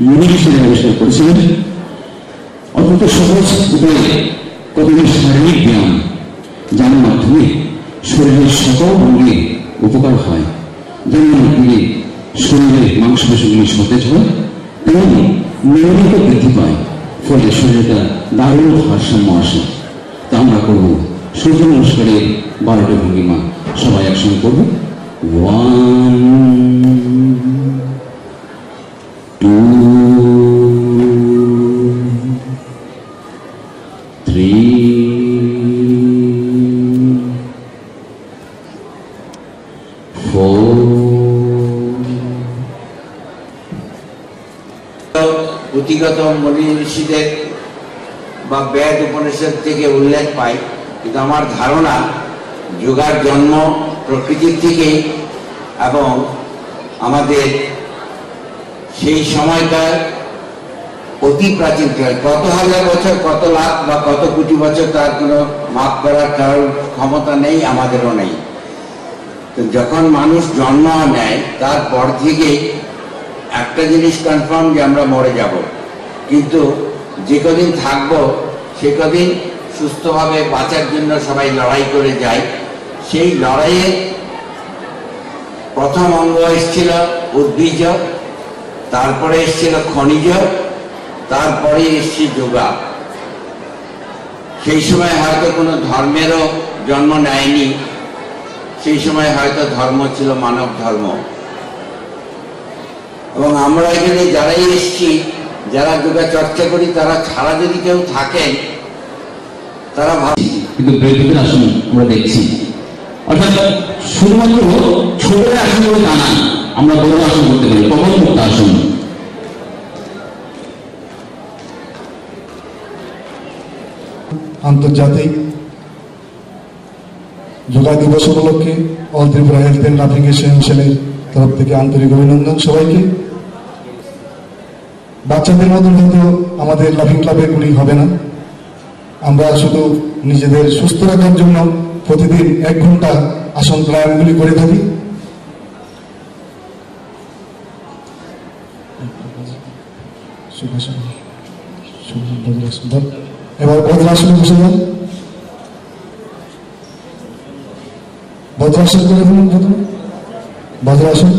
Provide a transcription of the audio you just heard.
University আবিষ্কার করেছিলেন। অত্যন্ত সহজ উপায়ে কতগুলি শারীরিক ব্যায়াম, যার মাধ্যমে শরীরের সকল অঙ্গে উপকার হয়। যেমন আপনি শরীরের মাংসপেশিগুলি সতেজ হয়, তেমনি নিয়মিত বৃদ্ধি পায়, ফলে শরীরটা দারুণ ভারসাম্য আসে। তা আমরা করবো সূর্য নমস্কারের 12টি ভঙ্গিমা, সবাই একসঙ্গে করবো। 1 2 3 4 পুঁথিগত মুনি ঋষিদের বা বেদ উপনিষদ থেকে উল্লেখ পাই, কিন্তু আমার ধারণা যোগার জন্ম প্রকৃতির থেকেই এবং আমাদের সেই সময়কার অতি প্রাচীন কত হাজার বছর, কত লাখ বা কত কোটি বছর তার কোনো মাপ করার কারোর ক্ষমতা নেই, আমাদেরও নেই। তো যখন মানুষ জন্ম নেয় তারপর থেকেই একটা জিনিস কনফার্ম যে আমরা মরে যাব, কিন্তু যে কদিন থাকবো সে কদিন সুস্থভাবে বাঁচার জন্য সবাই লড়াই করে যায়। সেই লড়াইয়ে প্রথম অঙ্গ এসেছিল উদ্ভিজ, তারপরে এসেছিল খনিজ, তারপরে এসছে যোগা। সেই সময় হয়তো কোনো ধর্মেরও জন্ম নেয়নি, সেই সময় হয়তো ধর্ম ছিল মানব ধর্ম। এবং আমরা এখানে যারাই এসছি, যারা যোগা চর্চা করি, তারা ছাড়া যদি কেউ থাকেন তারা ভাবি, কিন্তু বৃদ্ধদের আসন আমরা দেখছি, অর্থাৎ শুধুমাত্র ছোটরা আসন বলে তা না, আমরা বড় আসন করতে পারি, পবনমুক্ত আসন। আন্তর্জাতিক যোগা দিবস উপলক্ষে অল ত্রিপুরা হেলথ অ্যান্ড লাফিং এসোসিয়েশনের তরফ থেকে আন্তরিক অভিনন্দন সবাইকে। বাচ্চাদের মতন কিন্তু আমাদের লাফিং ক্লাবের গুলি হবে না, আমরা শুধু নিজেদের সুস্থ রাখার জন্য প্রতিদিন 1 ঘন্টা আসন প্রাণায়ামগুলি করে থাকি। এবার বজ্রাসনে বসে যান, বজ্রাসন করে দিন, প্রথমে বজ্রাসন।